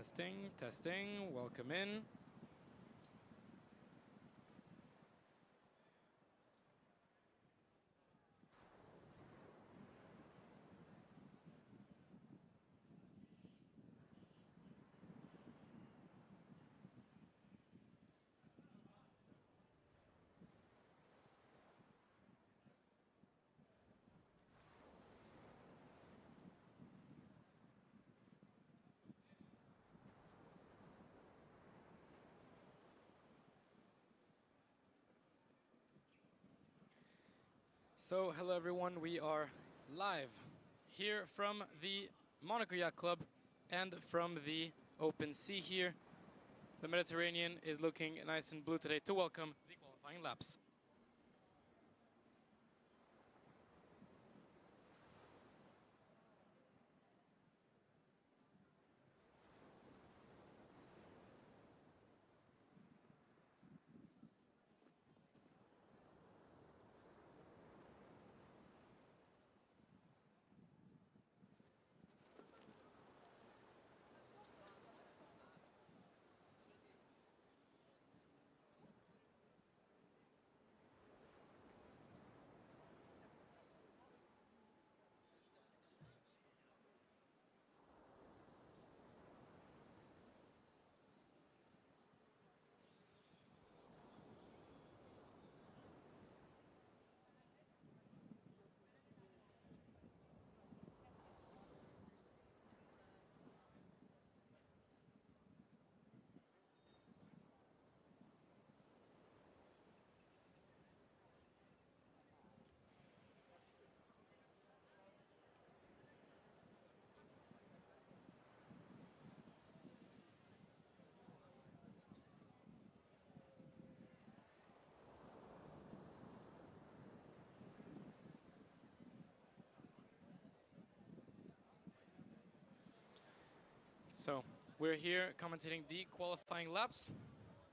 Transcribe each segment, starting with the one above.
Testing, testing, welcome in. So, hello everyone, we are live here from the Monaco Yacht Club and from the open sea here. The Mediterranean is looking nice and blue today to welcome the qualifying laps. So, we're here commentating the qualifying laps,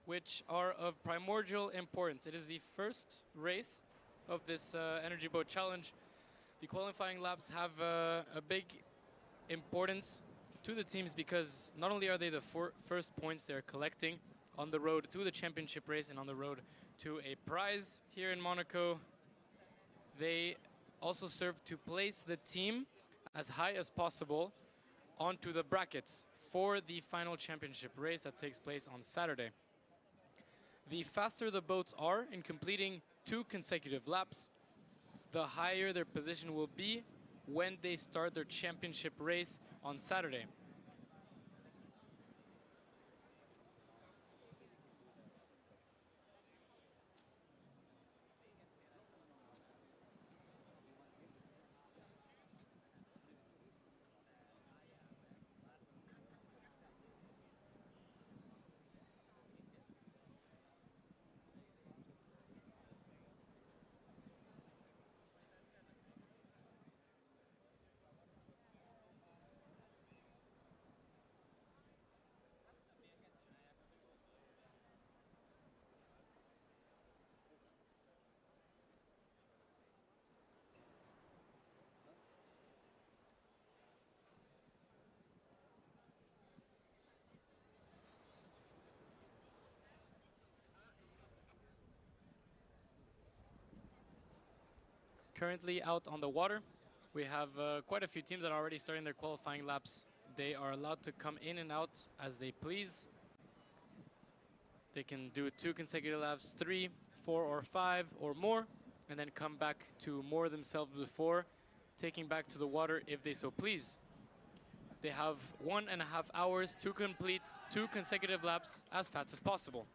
which are of primordial importance. It is the first race of this Energy Boat Challenge. The qualifying laps have a big importance to the teams because not only are they the first points they're collecting on the road to the championship race and on the road to a prize here in Monaco, they also serve to place the team as high as possible onto the brackets for the final championship race that takes place on Saturday. The faster the boats are in completing 2 consecutive laps, the higher their position will be when they start their championship race on Saturday. Currently out on the water, we have quite a few teams that are already starting their qualifying laps. They are allowed to come in and out as they please. They can do 2 consecutive laps, 3, 4, or 5 or more, and then come back to moor themselves before taking back to the water if they so please. They have 1.5 hours to complete 2 consecutive laps as fast as possible.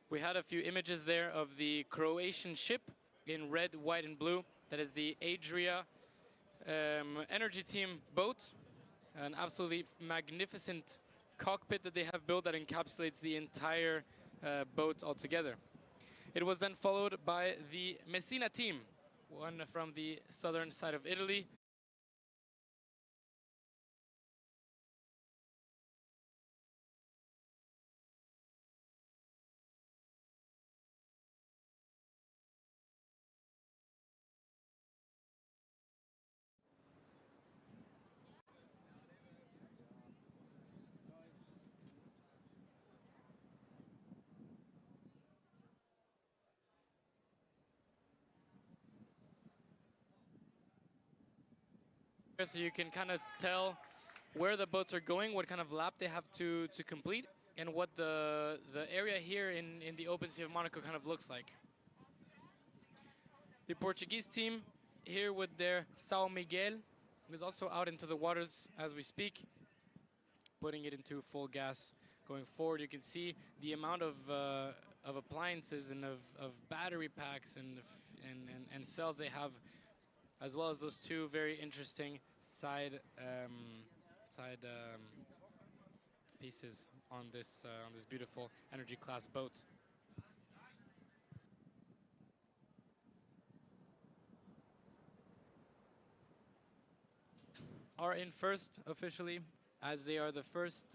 We had a few images there of the Croatian ship in red, white, and blue. That is the Adria energy team boat. An absolutely magnificent cockpit that they have built that encapsulates the entire boat altogether. It was then followed by the Messina team, one from the southern side of Italy. So you can kind of tell where the boats are going, what kind of lap they have to complete, and what the area here in the open sea of Monaco kind of looks like. The Portuguese team here with their São Miguel is also out into the waters as we speak, putting it into full gas. Going forward, you can see the amount of appliances and of battery packs and cells they have, as well as those two very interesting side pieces on this beautiful energy class boat. Are in first officially, as they are the first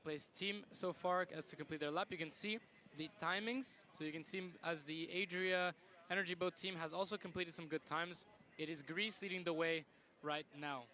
place team so far as to complete their lap. You can see the timings, so you can see as the Adria energy boat team has also completed some good times. It is Greece leading the way right now.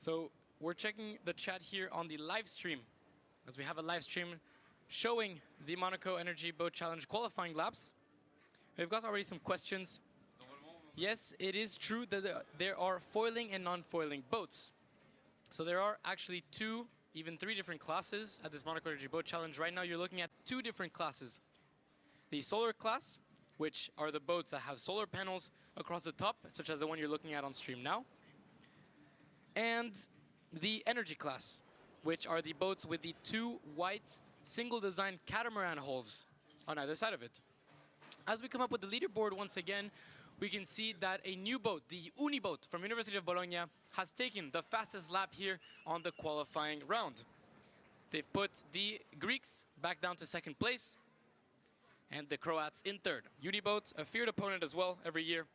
So we're checking the chat here on the live stream, as we have a live stream showing the Monaco Energy Boat Challenge qualifying laps. We've got already some questions. Yes, it is true that there are foiling and non-foiling boats. So there are actually 2, even 3 different classes at this Monaco Energy Boat Challenge. Right now you're looking at 2 different classes. The solar class, which are the boats that have solar panels across the top, such as the one you're looking at on stream now. And the energy class, which are the boats with the 2 white single design catamaran hulls on either side of it. As we come up with the leaderboard once again, we can see that a new boat, the Uniboat from University of Bologna, has taken the fastest lap here on the qualifying round. They've put the Greeks back down to 2nd place and the Croats in 3rd. Uniboat, a feared opponent as well every year.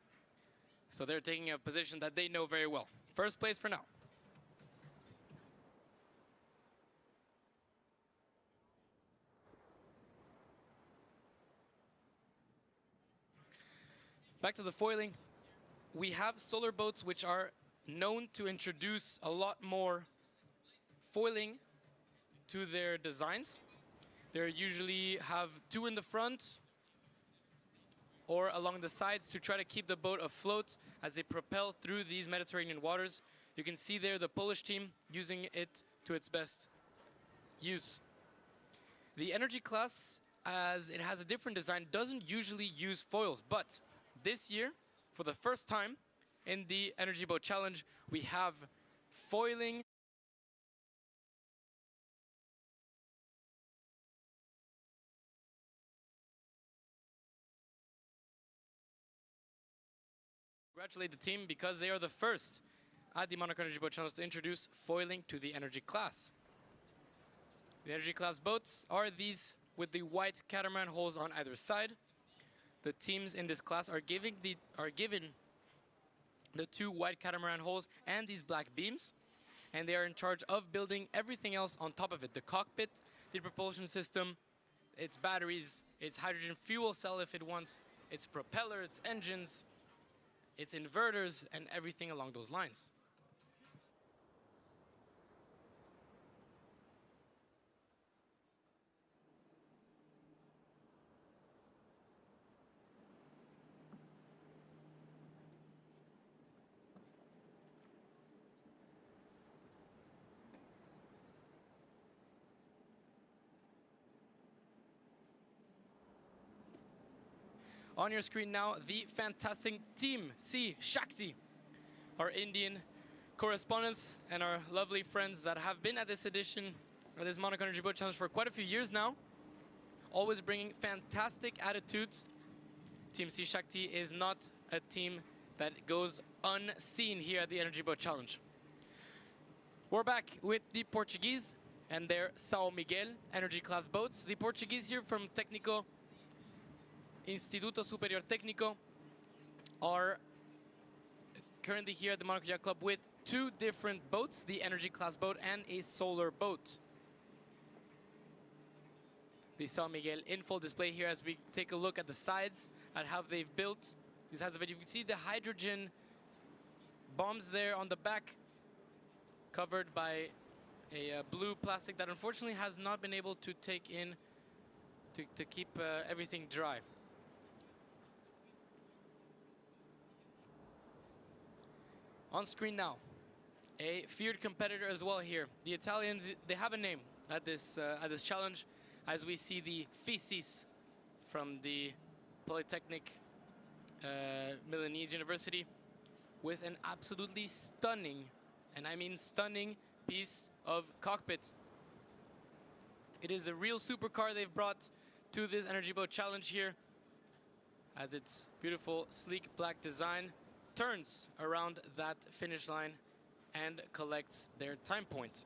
So they're taking a position that they know very well. 1st place for now. Back to the foiling. We have solar boats which are known to introduce a lot more foiling to their designs. They usually have 2 in the front or along the sides to try to keep the boat afloat as they propel through these Mediterranean waters. You can see there the Polish team using it to its best use. The energy class, as it has a different design, doesn't usually use foils, but this year, for the first time in the Energy Boat Challenge, we have foiling. Congratulate the team because they are the first at the Monaco Energy Boat Challenge to introduce foiling to the energy class. The energy class boats are these with the white catamaran hulls on either side. The teams in this class are given the 2 white catamaran hulls and these black beams, and they are in charge of building everything else on top of it. The cockpit, the propulsion system, its batteries, its hydrogen fuel cell if it wants, its propeller, its engines, its inverters, and everything along those lines. On your screen now, the fantastic Team C Shakti, our Indian correspondents and our lovely friends that have been at this edition of this Monaco Energy Boat Challenge for quite a few years now, always bringing fantastic attitudes. Team C Shakti is not a team that goes unseen here at the Energy Boat Challenge. We're back with the Portuguese and their São Miguel energy class boats. The Portuguese here from Instituto Superior Técnico are currently here at the Monaco Yacht Club with 2 different boats, the energy class boat and a solar boat. The São Miguel in full display here as we take a look at the sides, at how they've built these sides of it. You can see the hydrogen bombs there on the back, covered by a blue plastic that unfortunately has not been able to take in to keep everything dry. On screen now, a feared competitor as well here. The Italians, they have a name at this challenge, as we see the Fisis from the Polytechnic Milanese University with an absolutely stunning, and I mean stunning, piece of cockpit. It is a real supercar they've brought to this Energy Boat Challenge here, as its beautiful, sleek black design turns around that finish line and collects their time point.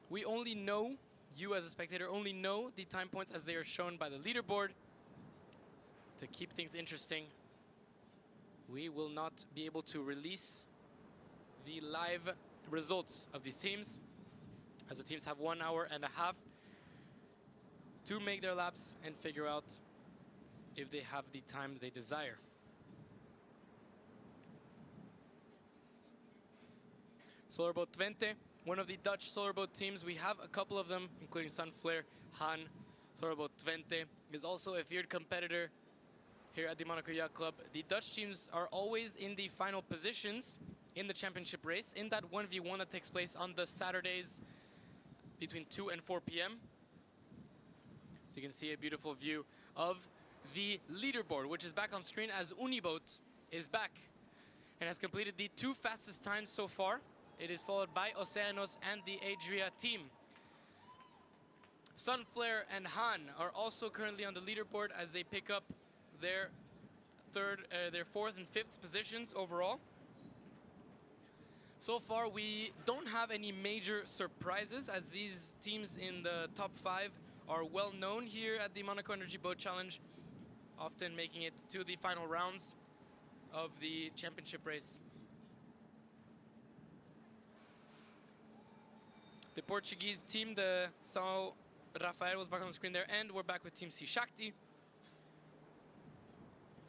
We only know, you as a spectator only know the time points as they are shown by the leaderboard. To keep things interesting, we will not be able to release the live results of these teams, as the teams have 1 hour and a half to make their laps and figure out if they have the time they desire. Solarboat Twente, one of the Dutch solarboat teams. We have a couple of them, including Sunflare, Han. Solarboat Twente is also a feared competitor here at the Monaco Yacht Club. The Dutch teams are always in the final positions in the championship race, in that 1v1 that takes place on the Saturdays between 2 and 4 p.m. So you can see a beautiful view of the leaderboard, which is back on screen as Uniboat is back and has completed the 2 fastest times so far. It is followed by Oceanos and the Adria team. Sunflare and Han are also currently on the leaderboard as they pick up their 4th and 5th positions overall. So far, we don't have any major surprises, as these teams in the top 5 are well known here at the Monaco Energy Boat Challenge, often making it to the final rounds of the championship race. The Portuguese team, the São Rafael, was back on the screen there, and we're back with Team C Shakti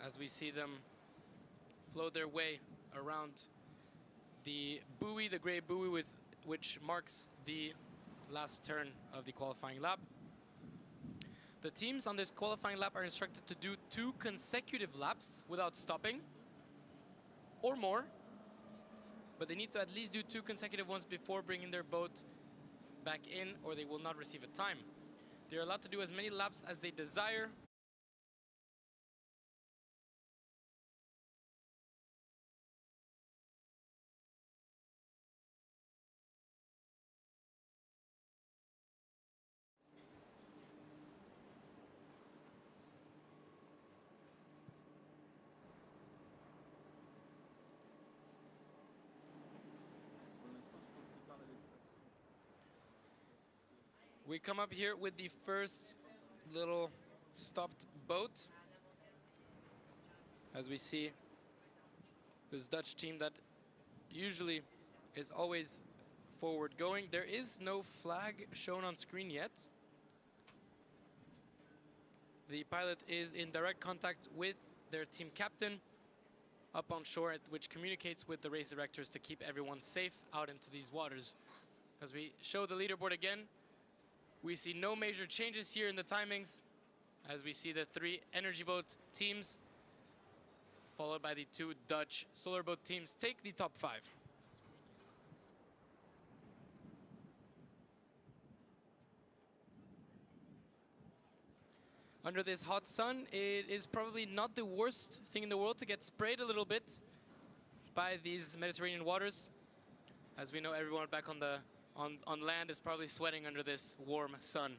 as we see them float their way around the buoy, the gray buoy which marks the last turn of the qualifying lap. The teams on this qualifying lap are instructed to do 2 consecutive laps without stopping, or more, but they need to at least do 2 consecutive ones before bringing their boat back in, or they will not receive a time. They're allowed to do as many laps as they desire. We come up here with the first little stopped boat, as we see this Dutch team that usually is always forward going. There is no flag shown on screen yet. The pilot is in direct contact with their team captain up on shore, which communicates with the race directors to keep everyone safe out into these waters. As we show the leaderboard again, we see no major changes here in the timings, as we see the 3 energy boat teams, followed by the 2 Dutch solar boat teams, take the top 5. Under this hot sun, it is probably not the worst thing in the world to get sprayed a little bit by these Mediterranean waters. As we know, everyone back on land is probably sweating under this warm sun.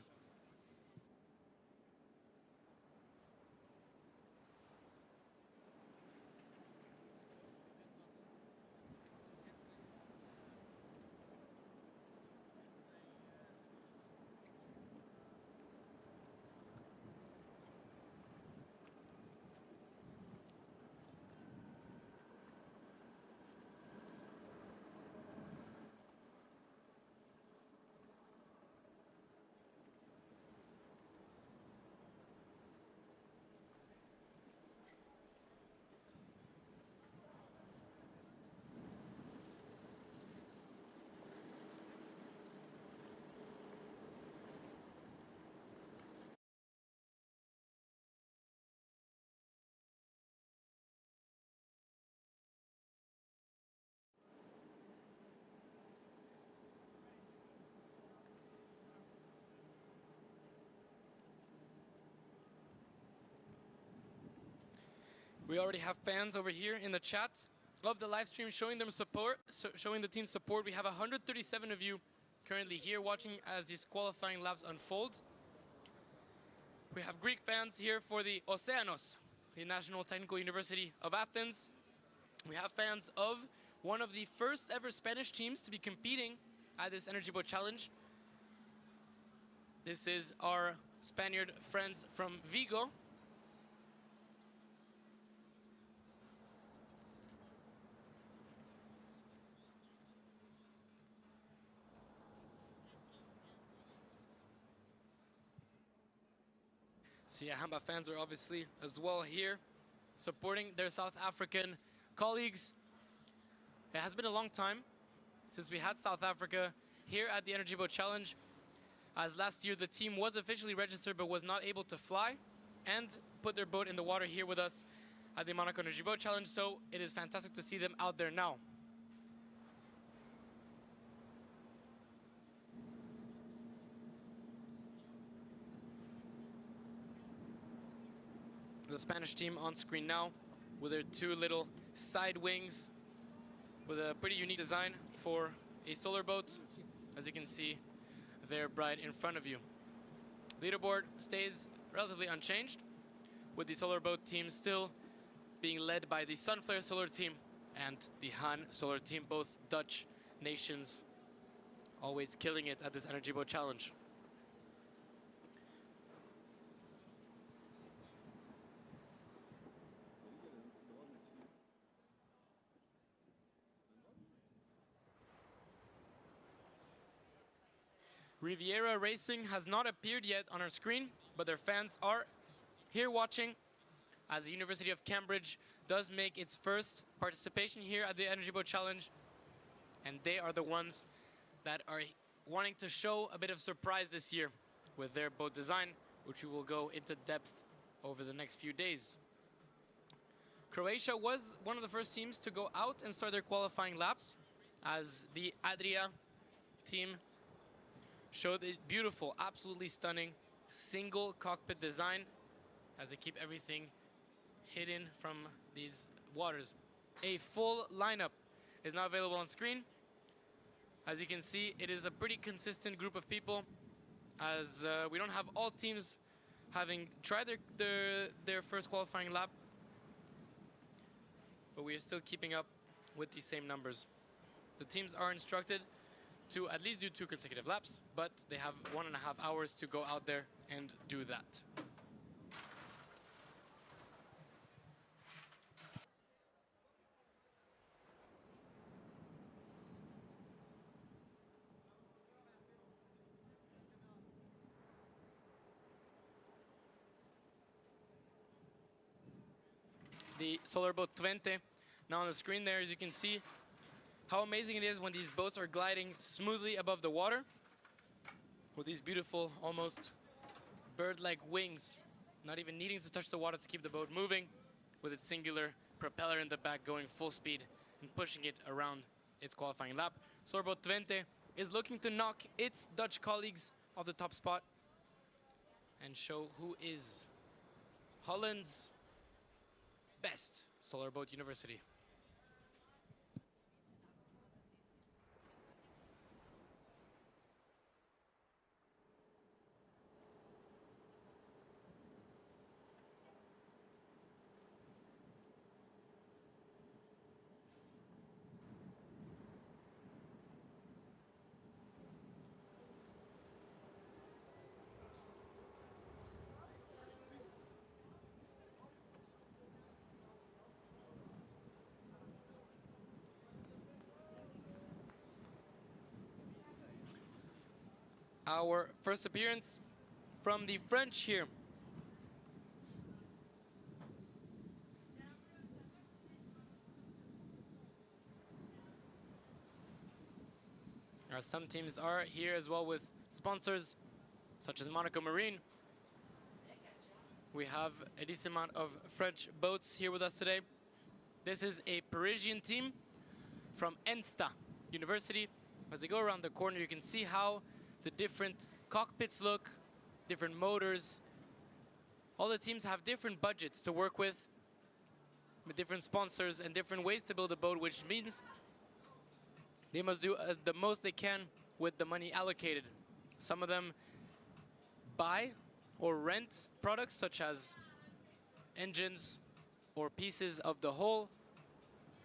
We already have fans over here in the chat of the live stream showing them support, showing the team support. We have 137 of you currently here watching as these qualifying laps unfold. We have Greek fans here for the Oceanos, the National Technical University of Athens. We have fans of one of the first ever Spanish teams to be competing at this Energy Boat Challenge. This is our Spaniard friends from Vigo. Siahamba fans are obviously as well here, supporting their South African colleagues. It has been a long time since we had South Africa here at the Energy Boat Challenge, as last year the team was officially registered but was not able to fly and put their boat in the water here with us at the Monaco Energy Boat Challenge, so it is fantastic to see them out there now. The Spanish team on screen now with their two little side wings with a pretty unique design for a solar boat. As you can see, they're right in front of you. Leaderboard stays relatively unchanged, with the solar boat team still being led by the Sunflare solar team and the Han solar team, both Dutch nations, always killing it at this Energy Boat Challenge. Riviera Racing has not appeared yet on our screen, but their fans are here watching as the University of Cambridge does make its first participation here at the Energy Boat Challenge. And they are the ones that are wanting to show a bit of surprise this year with their boat design, which we will go into depth over the next few days. Croatia was one of the first teams to go out and start their qualifying laps, as the Adria team showed a beautiful, absolutely stunning single cockpit design as they keep everything hidden from these waters. A full lineup is now available on screen. As you can see, it is a pretty consistent group of people, as we don't have all teams having tried their first qualifying lap, but we are still keeping up with the same numbers. The teams are instructed to at least do 2 consecutive laps, but they have 1.5 hours to go out there and do that. The Solar Boat 20 now on the screen there, as you can see how amazing it is when these boats are gliding smoothly above the water with these beautiful, almost bird-like wings, not even needing to touch the water to keep the boat moving, with its singular propeller in the back going full speed and pushing it around its qualifying lap. Solar Boat 20 is looking to knock its Dutch colleagues off the top spot and show who is Holland's best solar boat university. Our first appearance from the French here. Some teams are here as well with sponsors such as Monaco Marine. We have a decent amount of French boats here with us today. This is a Parisian team from ENSTA University. As they go around the corner, you can see how the different cockpits look, different motors. All the teams have different budgets to work with different sponsors and different ways to build a boat, which means they must do the most they can with the money allocated. Some of them buy or rent products such as engines or pieces of the hull,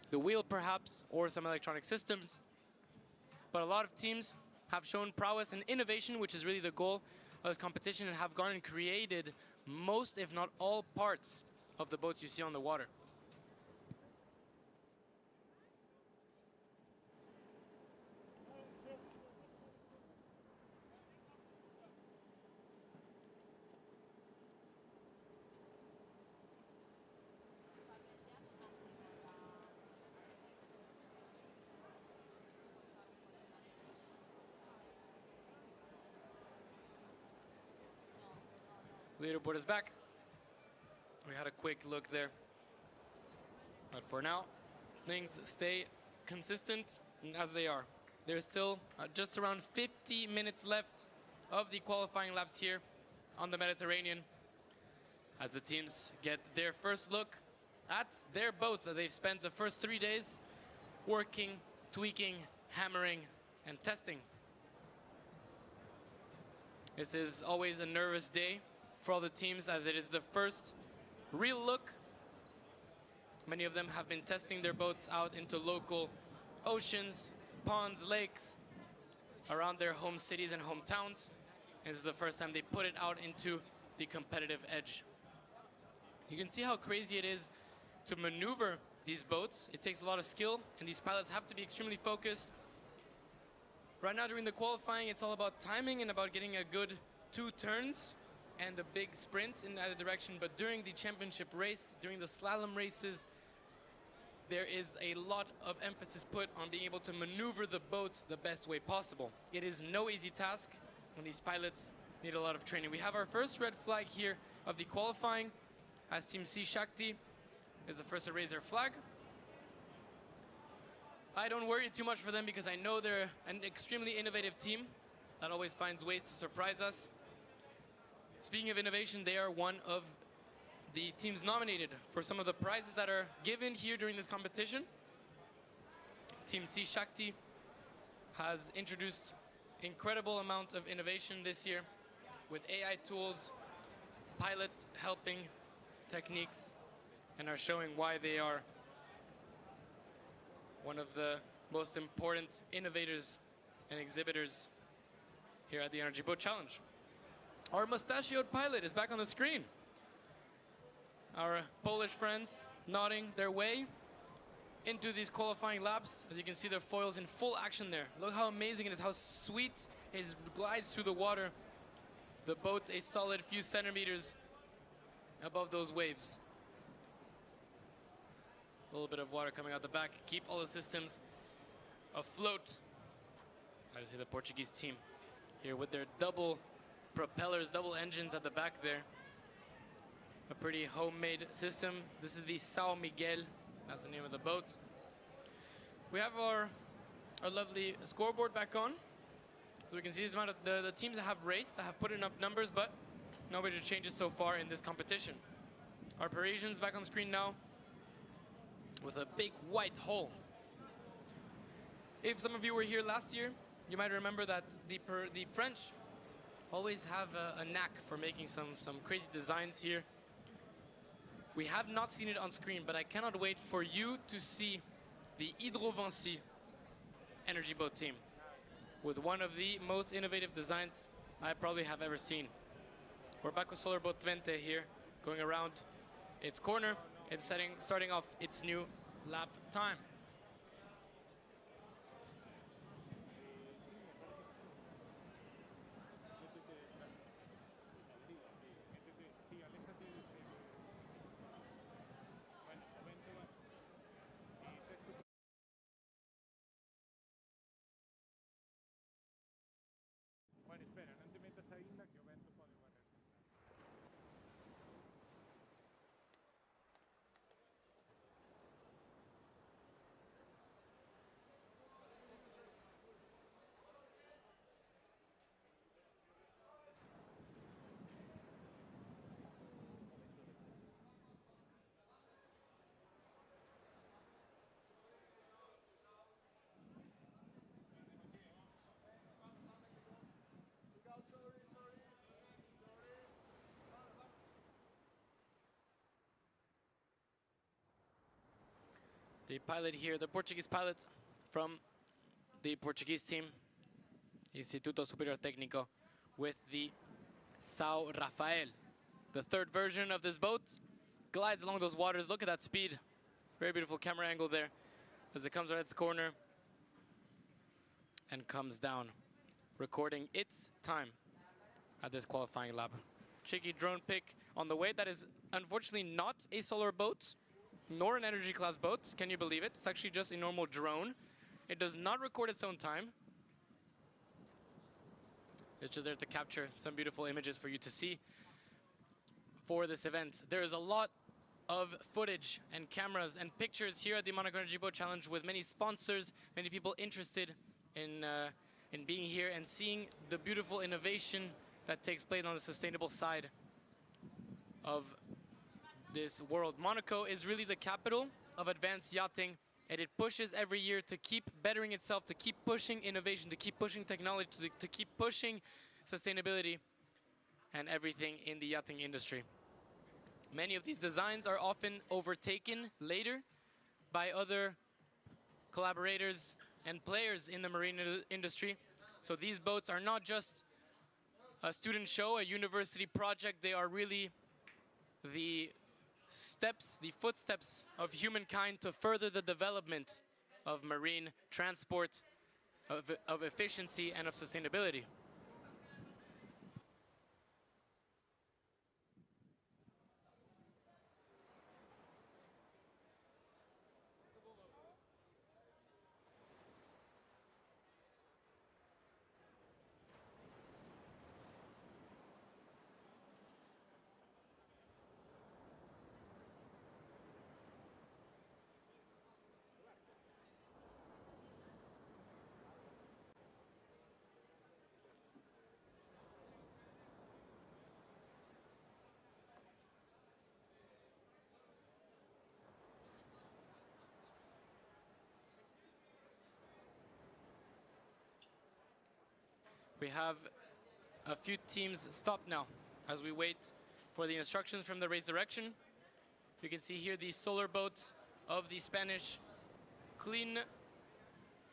the wheel perhaps, or some electronic systems. But a lot of teams have shown prowess and innovation, which is really the goal of this competition, and have gone and created most, if not all, parts of the boats you see on the water. Leaderboard is back. We had a quick look there. But for now, things stay consistent as they are. There's still just around 50 minutes left of the qualifying laps here on the Mediterranean as the teams get their first look at their boats that they've spent the first 3 days working, tweaking, hammering, and testing. This is always a nervous day for all the teams as it is the first real look. Many of them have been testing their boats out into local oceans, ponds, lakes, around their home cities and hometowns. And this is the first time they put it out into the competitive edge. You can see how crazy it is to maneuver these boats. It takes a lot of skill, and these pilots have to be extremely focused. Right now during the qualifying, it's all about timing and about getting a good 2 turns and a big sprint in either direction. But during the championship race, during the slalom races, there is a lot of emphasis put on being able to maneuver the boat the best way possible. It is no easy task, and these pilots need a lot of training. We have our first red flag here of the qualifying, as Team C Shakti is the first to raise their flag. I don't worry too much for them because I know they're an extremely innovative team that always finds ways to surprise us. Speaking of innovation, they are one of the teams nominated for some of the prizes that are given here during this competition. Team C Shakti has introduced incredible amount of innovation this year with AI tools, pilot helping techniques, and are showing why they are one of the most important innovators and exhibitors here at the Energy Boat Challenge. Our mustachioed pilot is back on the screen. Our Polish friends nodding their way into these qualifying laps. As you can see, their foils in full action there. Look how amazing it is, how sweet it glides through the water. The boat a solid few centimeters above those waves. A little bit of water coming out the back. Keep all the systems afloat. I see the Portuguese team here with their double propellers, double engines at the back there. A pretty homemade system. This is the São Miguel, that's the name of the boat. We have our lovely scoreboard back on. So we can see the amount of the teams that have raced, that have put in up numbers, but no major changes so far in this competition. Our Parisians back on screen now with a big white hole. If some of you were here last year, you might remember that the French always have a knack for making some crazy designs here. We have not seen it on screen, but I cannot wait for you to see the Hydrovancy energy boat team with one of the most innovative designs I probably have ever seen. We're back with Solar Boat Twente here, going around its corner and starting off its new lap time. The pilot here, the Portuguese pilot from the Portuguese team, Instituto Superior Técnico, with the São Rafael. The third version of this boat glides along those waters. Look at that speed. Very beautiful camera angle there as it comes around its corner and comes down, recording its time at this qualifying lap. Cheeky drone pic on the way. That is unfortunately not a solar boat, nor an energy class boat. Can you believe it? It's actually just a normal drone. It does not record its own time. It's just there to capture some beautiful images for you to see. for this event. There is a lot of footage and cameras and pictures here at the Monaco Energy Boat Challenge with many sponsors, many people interested in being here and seeing the beautiful innovation that takes place on the sustainable side of this world. Monaco is really the capital of advanced yachting, and it pushes every year to keep bettering itself, to keep pushing innovation, to keep pushing technology, to keep pushing sustainability and everything in the yachting industry. Many of these designs are often overtaken later by other collaborators and players in the marine industry. So these boats are not just a student show, a university project. They are really the steps, the footsteps of humankind to further the development of marine transport, of efficiency, and of sustainability. We have a few teams stopped now as we wait for the instructions from the race direction. You can see here the solar boat of the Spanish Clean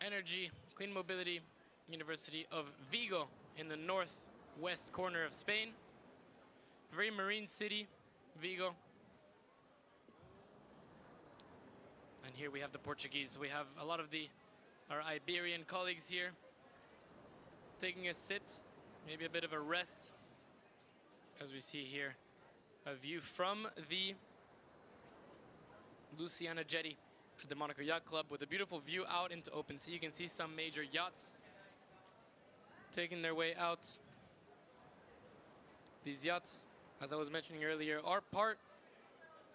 Energy, Clean Mobility University of Vigo in the northwest corner of Spain. Very marine city, Vigo. And here we have the Portuguese. We have a lot of our Iberian colleagues here taking a sit, maybe a bit of a rest, as we see here a view from the Luciana Jetty at the Monaco Yacht Club with a beautiful view out into open sea. You can see some major yachts taking their way out. These yachts, as I was mentioning earlier, are part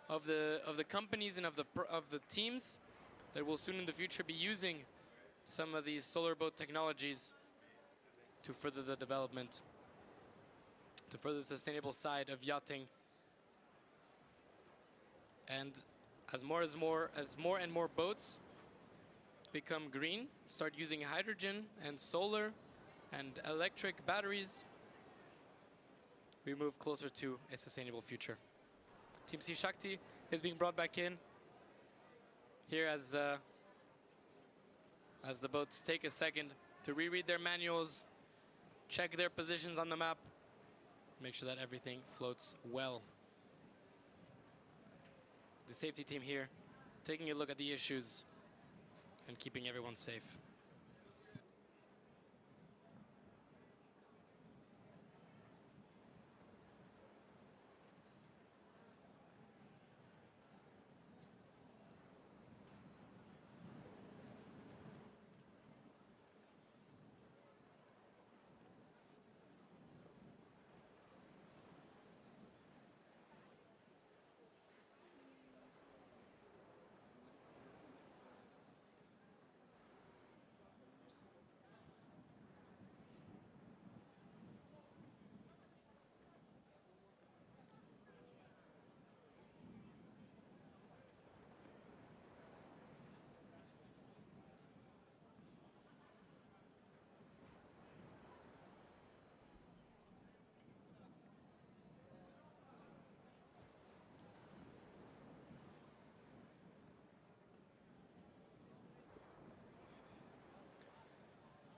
of the companies and of the teams that will soon in the future be using some of these solar boat technologies to further the development, to further the sustainable side of yachting. And as more and more boats become green, start using hydrogen and solar and electric batteries, we move closer to a sustainable future. Team Sea Shakti is being brought back in here as the boats take a second to reread their manuals, check their positions on the map, make sure that everything floats well. The safety team here taking a look at the issues and keeping everyone safe.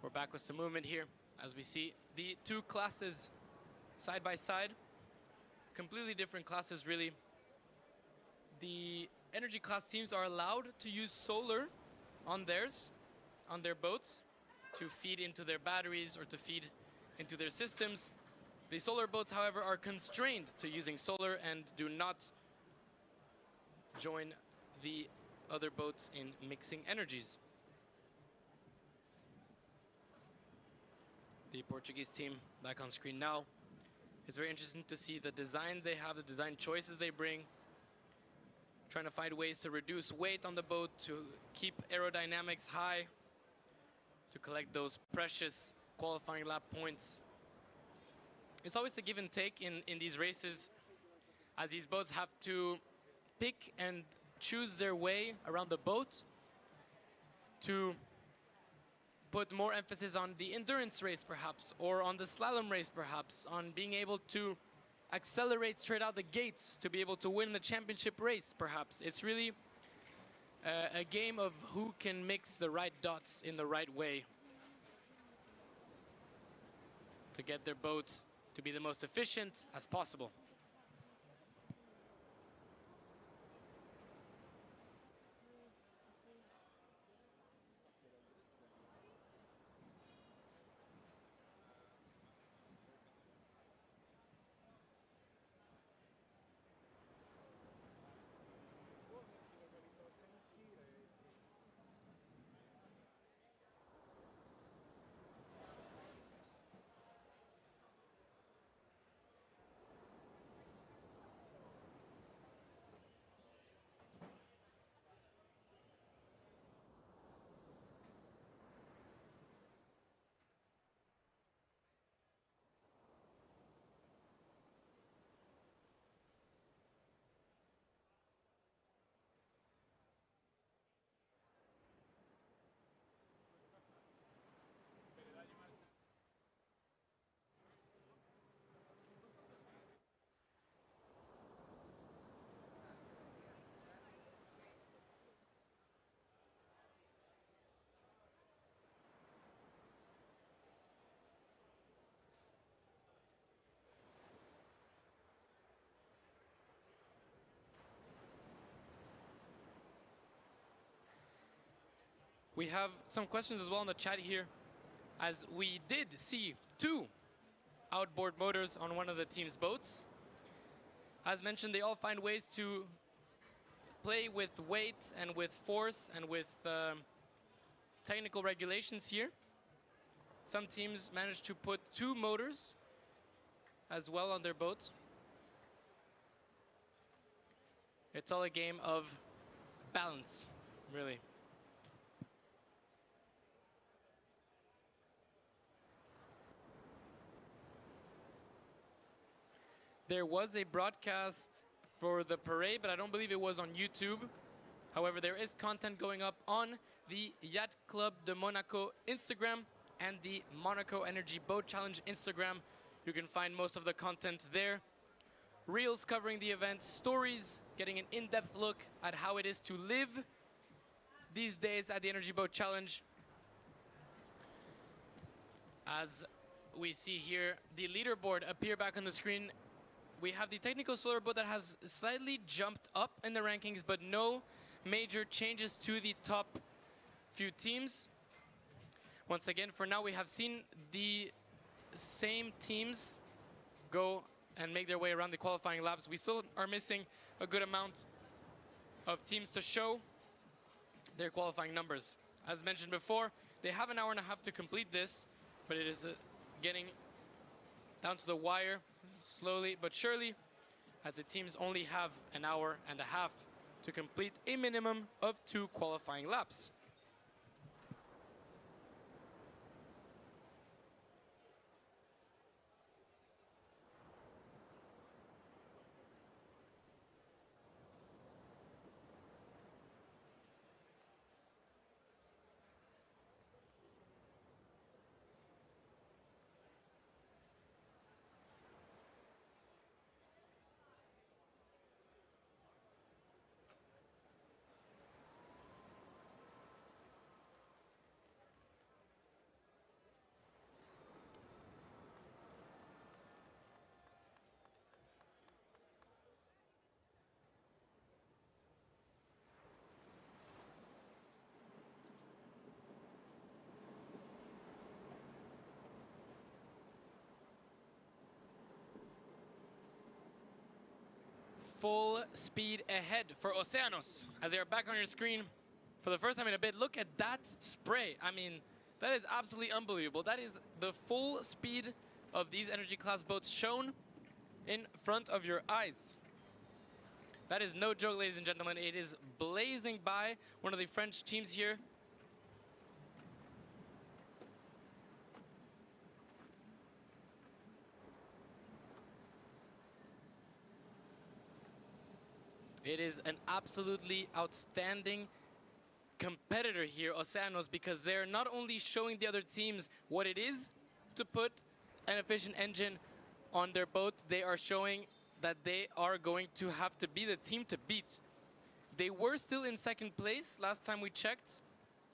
We're back with some movement here as we see the two classes side by side. Completely different classes, really. The energy class teams are allowed to use solar on their boats, to feed into their batteries or to feed into their systems. The solar boats, however, are constrained to using solar and do not join the other boats in mixing energies. The Portuguese team, back on screen now, It's very interesting to see the designs they have, the design choices they bring, trying to find ways to reduce weight on the boat, to keep aerodynamics high, to collect those precious qualifying lap points. It's always a give and take in these races, as these boats have to pick and choose their way around the boat to put more emphasis on the endurance race perhaps, or on the slalom race perhaps, on being able to accelerate straight out the gates to be able to win the championship race perhaps. It's really a game of who can mix the right dots in the right way to get their boat to be the most efficient as possible. We have some questions as well in the chat here, as we did see 2 outboard motors on one of the team's boats. As mentioned, they all find ways to play with weight and with force and with technical regulations here. Some teams managed to put 2 motors as well on their boat. It's all a game of balance, really. There was a broadcast for the parade, but I don't believe it was on YouTube. However, there is content going up on the Yacht Club de Monaco Instagram and the Monaco Energy Boat Challenge Instagram. You can find most of the content there. Reels covering the event, stories, getting an in-depth look at how it is to live these days at the Energy Boat Challenge. As we see here, the leaderboard appear back on the screen. We have the technical solar boat that has slightly jumped up in the rankings, but no major changes to the top few teams. Once again, for now, we have seen the same teams go and make their way around the qualifying laps. We still are missing a good amount of teams to show their qualifying numbers. As mentioned before, they have an hour and a half to complete this, but it is getting down to the wire slowly but surely, as the teams only have an hour and a half to complete a minimum of 2 qualifying laps. Full speed ahead for Oceanos, as they are back on your screen for the first time in a bit. Look at that spray. I mean, that is absolutely unbelievable. That is the full speed of these energy class boats shown in front of your eyes. That is no joke, ladies and gentlemen. It is blazing by one of the French teams here. It is an absolutely outstanding competitor here, Océanos, because they're not only showing the other teams what it is to put an efficient engine on their boat, they are showing that they are going to have to be the team to beat. They were still in second place last time we checked.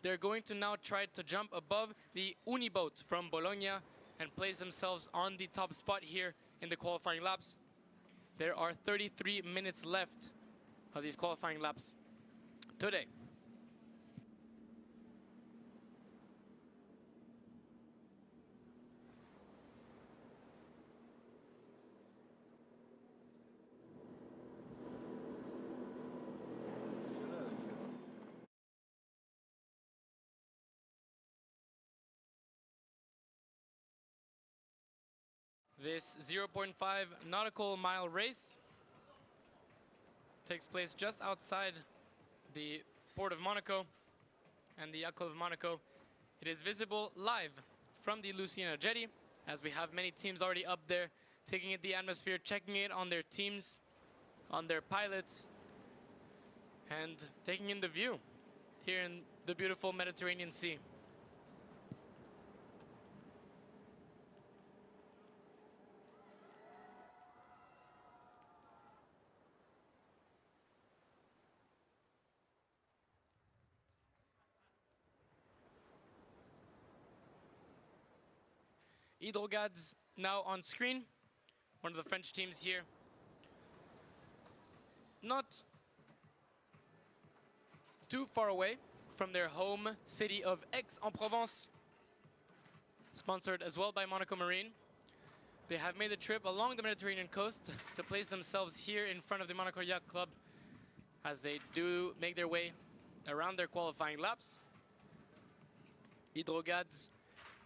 They're going to now try to jump above the Uniboat from Bologna and place themselves on the top spot here in the qualifying laps. There are 33 minutes left of these qualifying laps today. This 0.5 nautical mile race takes place just outside the port of Monaco and the yacht club of Monaco. It is visible live from the Luciana jetty, as we have many teams already up there, taking in the atmosphere, checking it on their teams, on their pilots, and taking in the view here in the beautiful Mediterranean Sea. Hydrogad's now on screen, one of the French teams here. Not too far away from their home city of Aix-en-Provence, sponsored as well by Monaco Marine. They have made the trip along the Mediterranean coast to place themselves here in front of the Monaco Yacht Club as they do make their way around their qualifying laps. Hydrogad's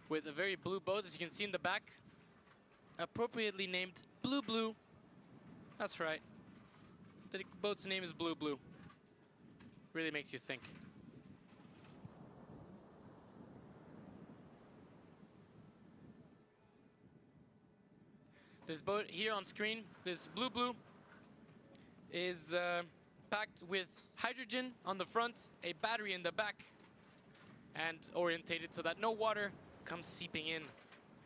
with a very blue boat, as you can see in the back, appropriately named Blue Blue. That's right. The boat's name is Blue Blue. Really makes you think. This boat here on screen, this Blue Blue, is packed with hydrogen on the front, a battery in the back, and orientated so that no water comes seeping in.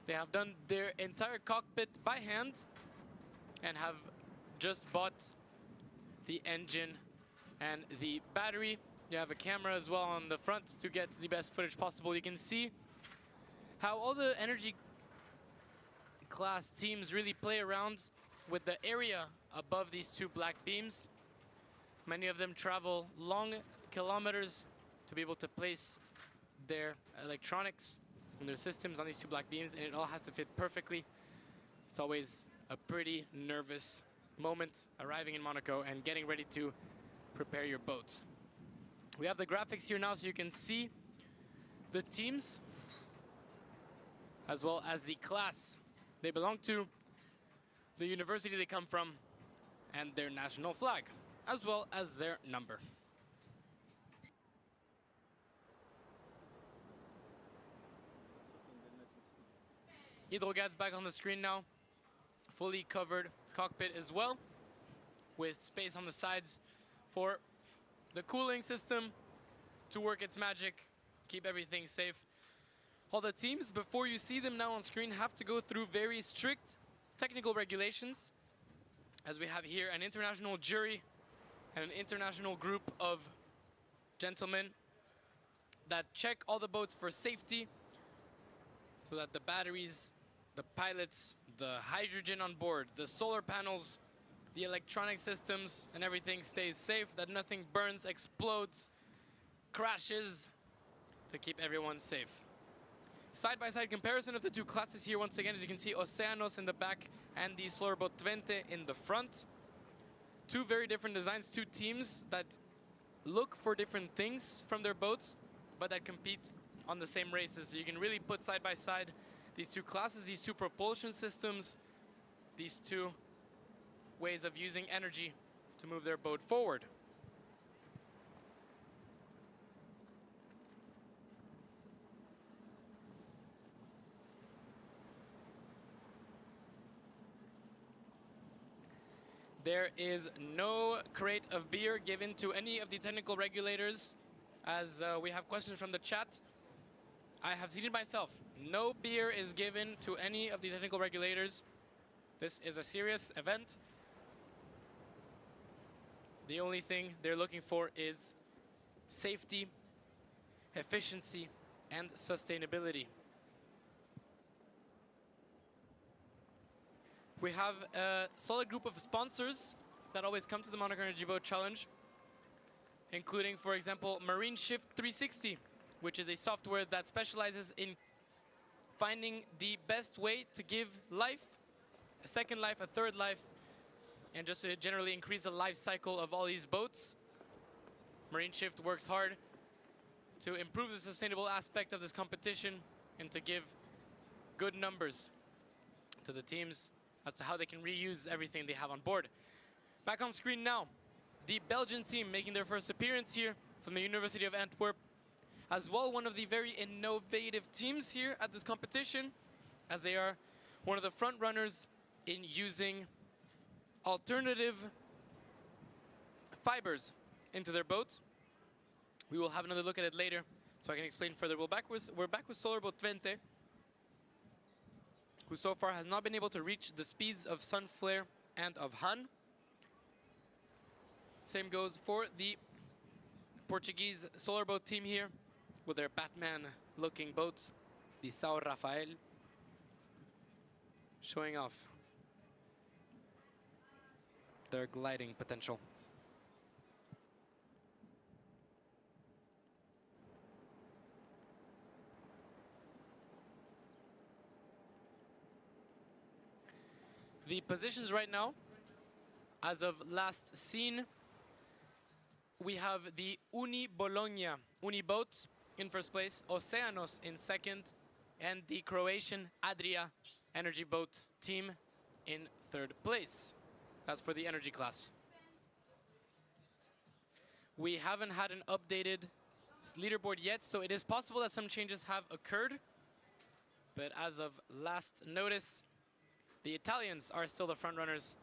They have done their entire cockpit by hand and have just bought the engine and the battery. You have a camera as well on the front to get the best footage possible. You can see how all the energy class teams really play around with the area above these two black beams. Many of them travel long kilometers to be able to place their electronics and their systems on these two black beams, and it all has to fit perfectly. It's always a pretty nervous moment arriving in Monaco and getting ready to prepare your boats. We have the graphics here now so you can see the teams as well as the class they belong to, the university they come from, and their national flag, as well as their number. Hydrogad's back on the screen now, fully covered cockpit as well, with space on the sides for the cooling system to work its magic, keep everything safe. All the teams, before you see them now on screen, have to go through very strict technical regulations, as we have here an international jury and an international group of gentlemen that check all the boats for safety, so that the batteries, the pilots, the hydrogen on board, the solar panels, the electronic systems, and everything stays safe, that nothing burns, explodes, crashes, to keep everyone safe. Side-by-side comparison of the two classes here, once again, as you can see, Océanos in the back and the slower boat Twente in the front. Two very different designs, two teams that look for different things from their boats, but that compete on the same races. So you can really put side by side these two classes, these two propulsion systems, these two ways of using energy to move their boat forward. There is no crate of beer given to any of the technical regulators, as we have questions from the chat. I have seen it myself. No beer is given to any of the technical regulators. This is a serious event. The only thing they're looking for is safety, efficiency, and sustainability. We have a solid group of sponsors that always come to the Monaco Energy Boat Challenge, including, for example, Marine Shift 360, which is a software that specializes in finding the best way to give life, a second life, a third life, and just to generally increase the life cycle of all these boats. Marine Shift works hard to improve the sustainable aspect of this competition and to give good numbers to the teams as to how they can reuse everything they have on board. Back on screen now, the Belgian team making their first appearance here from the University of Antwerp. As well, one of the very innovative teams here at this competition, as they are one of the front runners in using alternative fibers into their boat. We will have another look at it later, so I can explain further. We're back with Solar Boat Twente, who so far has not been able to reach the speeds of Sunflare and of Han. Same goes for the Portuguese solar boat team here with their Batman-looking boats, the São Rafael, showing off their gliding potential. The positions right now, as of last seen, we have the Uni Bologna Uni boat in first place, Oceanos in second, and the Croatian Adria energy boat team in third place. That's for the energy class. We haven't had an updated leaderboard yet, so it is possible that some changes have occurred. But as of last notice, the Italians are still the front runners,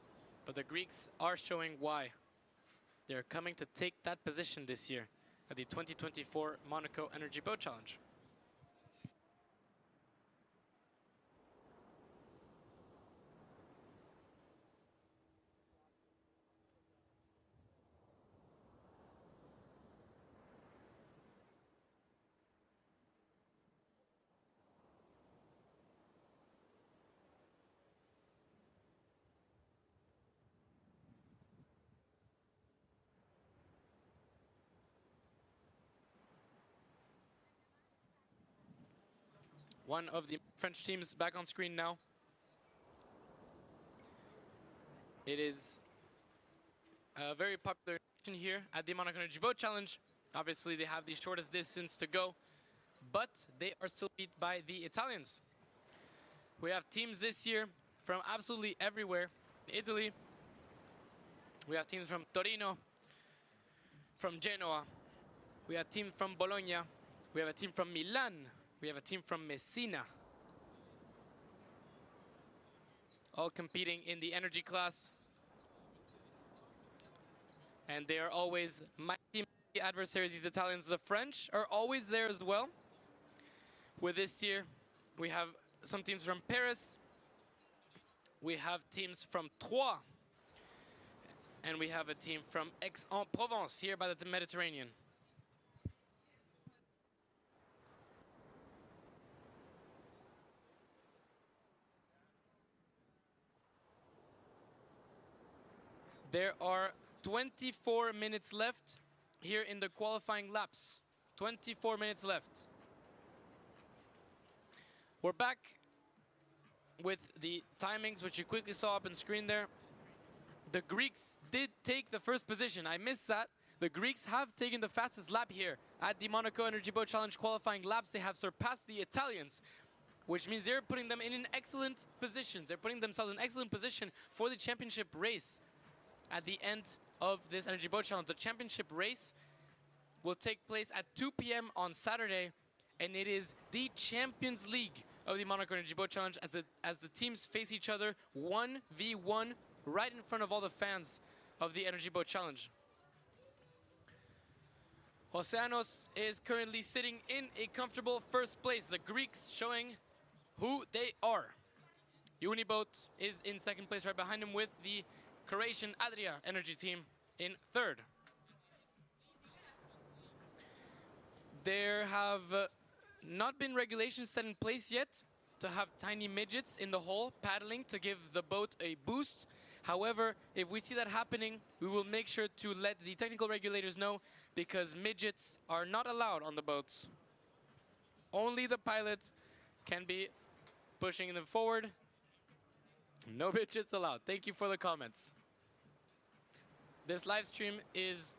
but the Greeks are showing why. They're coming to take that position this year at the 2024 Monaco Energy Boat Challenge. One of the French teams back on screen now. It is a very popular here at the Monaco Energy Boat Challenge. Obviously, they have the shortest distance to go, but they are still beat by the Italians. We have teams this year from absolutely everywhere. Italy, we have teams from Torino, from Genoa, we have teams from Bologna, we have a team from Milan, we have a team from Messina. All competing in the energy class. And they are always mighty adversaries, these Italians. The French are always there as well. With this year, we have some teams from Paris. We have teams from Troyes. And we have a team from Aix-en-Provence, here by the Mediterranean. There are 24 minutes left here in the qualifying laps. 24 minutes left. We're back with the timings, which you quickly saw up on screen there. The Greeks did take the first position. I missed that. The Greeks have taken the fastest lap here at the Monaco Energy Boat Challenge qualifying laps. They have surpassed the Italians which means they're putting them in an excellent position. They're putting themselves in an excellent position for the championship race at the end of this Energy Boat Challenge. The championship race will take place at 2 p.m. on Saturday, and it is the Champions League of the Monaco Energy Boat Challenge as the teams face each other 1v1 right in front of all the fans of the Energy Boat Challenge. Oceanos is currently sitting in a comfortable first place. The Greeks showing who they are. Uniboat is in second place right behind him with the Croatian Adria Energy team in third. There have not been regulations set in place yet to have tiny midgets in the hole paddling to give the boat a boost. However, if we see that happening, we will make sure to let the technical regulators know, because midgets are not allowed on the boats. Only the pilot can be pushing them forward. No midgets allowed. Thank you for the comments. This live stream is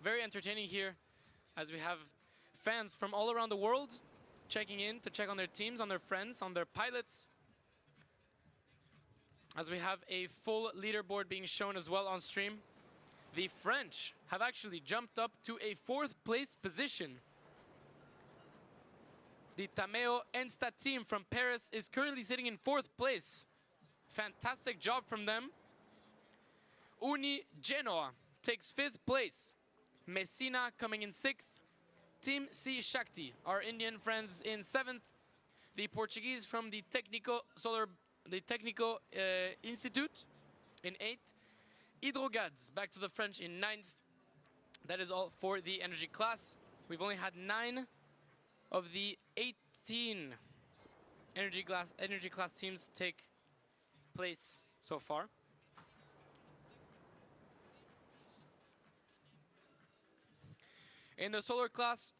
very entertaining here, as we have fans from all around the world checking in to check on their teams, on their friends, on their pilots. As we have a full leaderboard being shown as well on stream. The French have actually jumped up to a fourth place position. The Tameo Ensta team from Paris is currently sitting in fourth place. Fantastic job from them. Uni Genoa takes fifth place. Messina coming in sixth. Team C Shakti, our Indian friends, in seventh. The Portuguese from the Técnico Institute in eighth. Hydrogads back to the French in ninth. That is all for the energy class. We've only had 9 of the 18 energy class teams take place so far. In the solar class,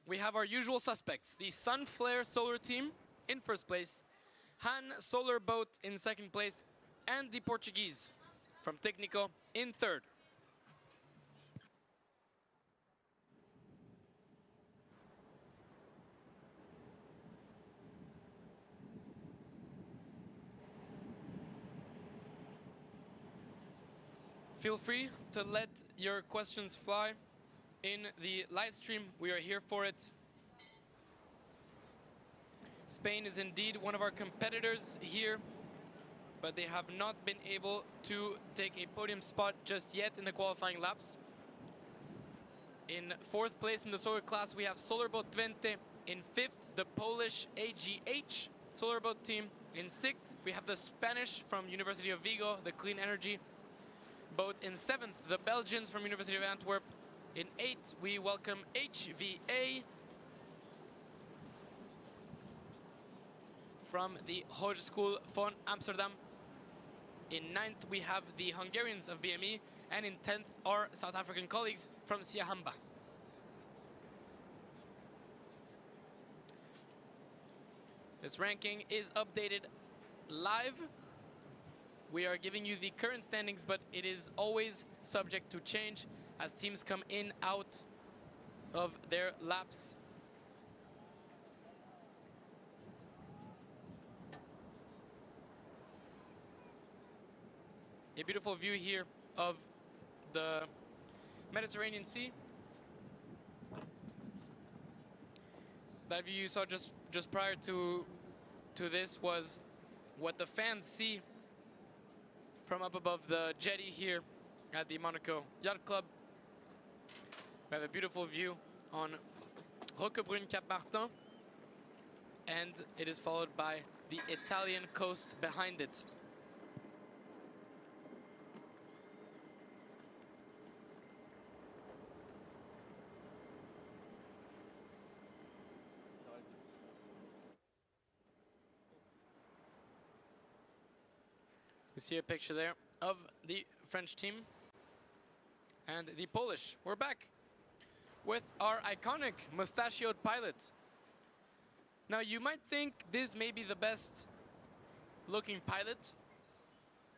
we have our usual suspects. The Sunflare Solar team in first place, Han Solar Boat in second place, and the Portuguese from Técnico in third. Feel free to let your questions fly in the live stream. We are here for it. Spain is indeed one of our competitors here, but they have not been able to take a podium spot just yet in the qualifying laps. In fourth place in the solar class, we have Solarboat Twente. In fifth, the Polish AGH Solarboat team. In sixth, we have the Spanish from University of Vigo, the Clean Energy boat. In seventh, the Belgians from University of Antwerp. In eighth, we welcome HVA from the Hogeschool van Amsterdam. In ninth, we have the Hungarians of BME, and in 10th, our South African colleagues from Siahamba. This ranking is updated live. We are giving you the current standings, but it is always subject to change as teams come in, out of their laps. A beautiful view here of the Mediterranean Sea. That view you saw just prior to this was what the fans see from up above the jetty here at the Monaco Yacht Club. We have a beautiful view on Roquebrune Cap Martin, and it is followed by the Italian coast behind it. We see a picture there of the French team and the Polish. We're back with our iconic mustachioed pilot. Now you might think this may be the best looking pilot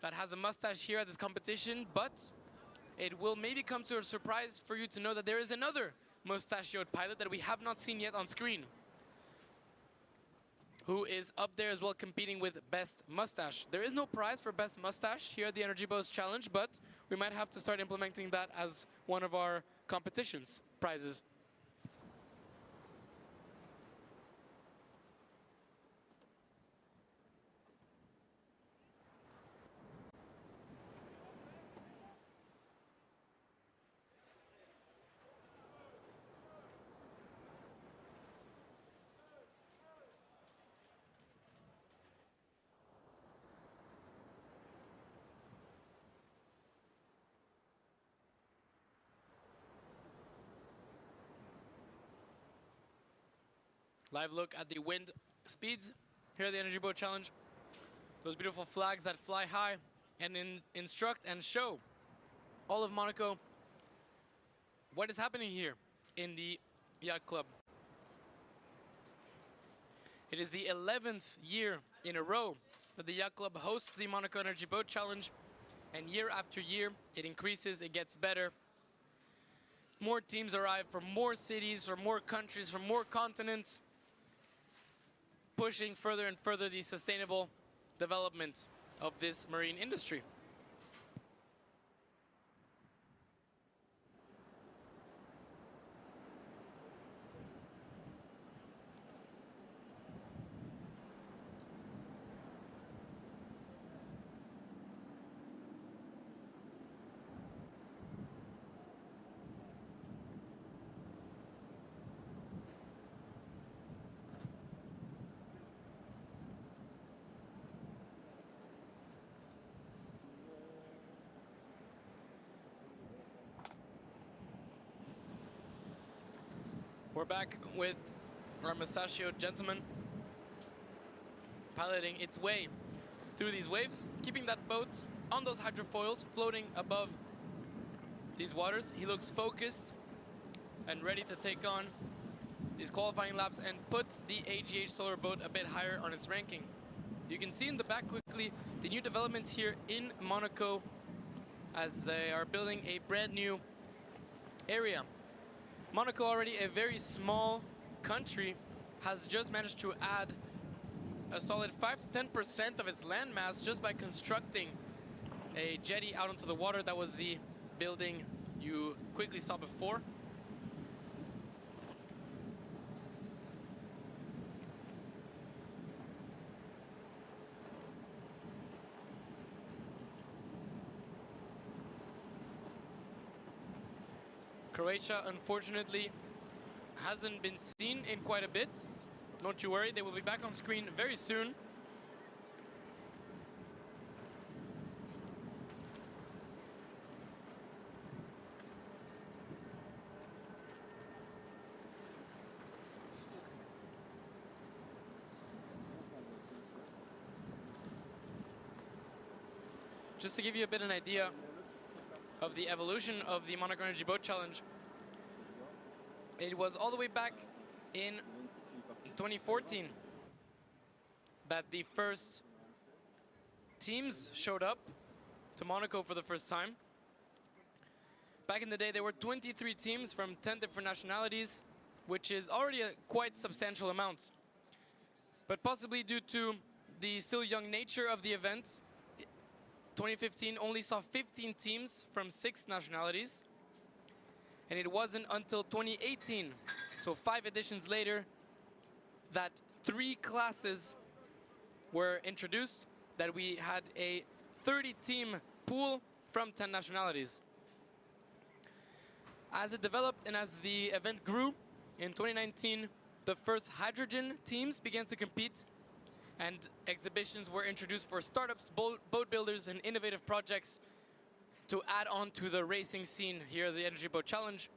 that has a mustache here at this competition, but it will maybe come to a surprise for you to know that there is another mustachioed pilot that we have not seen yet on screen. who is up there as well competing with Best Mustache. There is no prize for Best Mustache here at the Energy Boats Challenge, but we might have to start implementing that as one of our competitions prizes. Live look at the wind speeds here at the Energy Boat Challenge. Those beautiful flags that fly high and instruct and show all of Monaco what is happening here in the yacht club. It is the 11th year in a row that the yacht club hosts the Monaco Energy Boat Challenge, and year after year it increases, it gets better. More teams arrive from more cities, from more countries, from more continents, pushing further and further the sustainable development of this marine industry. We're back with our mustachioed gentleman piloting its way through these waves, keeping that boat on those hydrofoils floating above these waters. He looks focused and ready to take on these qualifying laps and put the AGH Solar boat a bit higher on its ranking. You can see in the back quickly the new developments here in Monaco as they are building a brand new area. Monaco, already a very small country, has just managed to add a solid 5 to 10% of its landmass just by constructing a jetty out onto the water. That was the building you quickly saw before. Croatia, unfortunately, hasn't been seen in quite a bit. Don't you worry, they will be back on screen very soon. Just to give you a bit of an idea of the evolution of the Monaco Energy Boat Challenge, it was all the way back in 2014 that the first teams showed up to Monaco for the first time. Back in the day, there were 23 teams from 10 different nationalities, which is already a quite substantial amount. But possibly due to the still young nature of the event, 2015 only saw 15 teams from 6 nationalities. And it wasn't until 2018, so 5 editions later, that 3 classes were introduced, that we had a 30-team pool from 10 nationalities. As it developed and as the event grew, in 2019, the first hydrogen teams began to compete, and exhibitions were introduced for startups, boat builders, and innovative projects to add on to the racing scene here at the Energy Boat Challenge.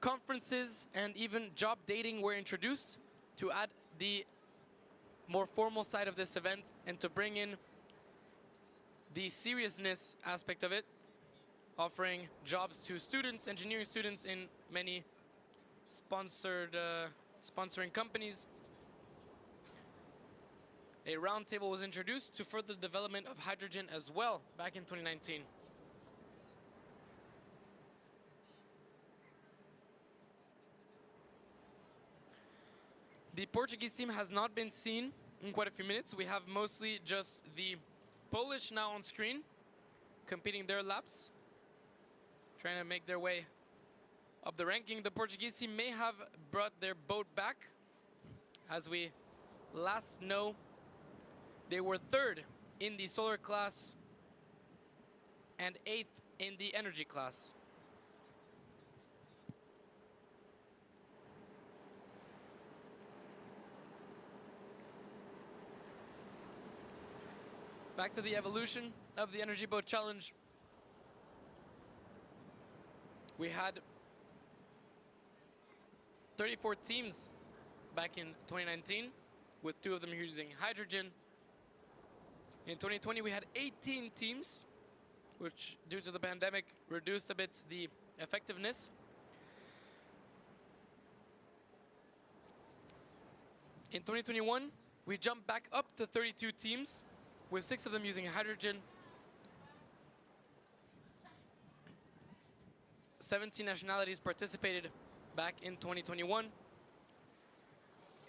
Conferences and even job dating were introduced to add the more formal side of this event and to bring in the seriousness aspect of it, offering jobs to students, engineering students in many sponsoring companies. A roundtable was introduced to further development of hydrogen as well back in 2019. The Portuguese team has not been seen in quite a few minutes. We have mostly just the Polish now on screen, competing their laps, trying to make their way up the ranking. The Portuguese team may have brought their boat back. As we last know, they were third in the solar class and eighth in the energy class. Back to the evolution of the Energy Boat Challenge. We had 34 teams back in 2019, with 2 of them using hydrogen. In 2020, we had 18 teams, which, due to the pandemic, reduced a bit the effectiveness. In 2021, we jumped back up to 32 teams, with 6 of them using hydrogen. 17 nationalities participated back in 2021.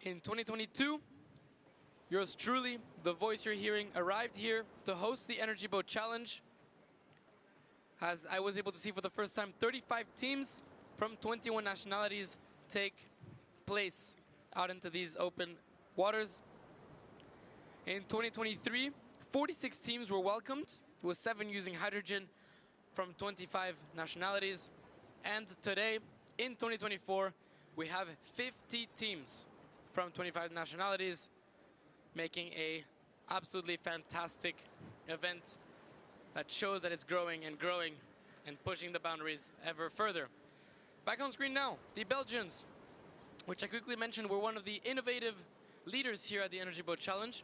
In 2022, yours truly, the voice you're hearing, arrived here to host the Energy Boat Challenge. As I was able to see for the first time, 35 teams from 21 nationalities take place out into these open waters. In 2023, 46 teams were welcomed, with 7 using hydrogen from 25 nationalities. And today, in 2024, we have 50 teams from 25 nationalities, making a absolutely fantastic event that shows that it's growing and growing and pushing the boundaries ever further. Back on screen now, the Belgians, which I quickly mentioned were one of the innovative leaders here at the Energy Boat Challenge,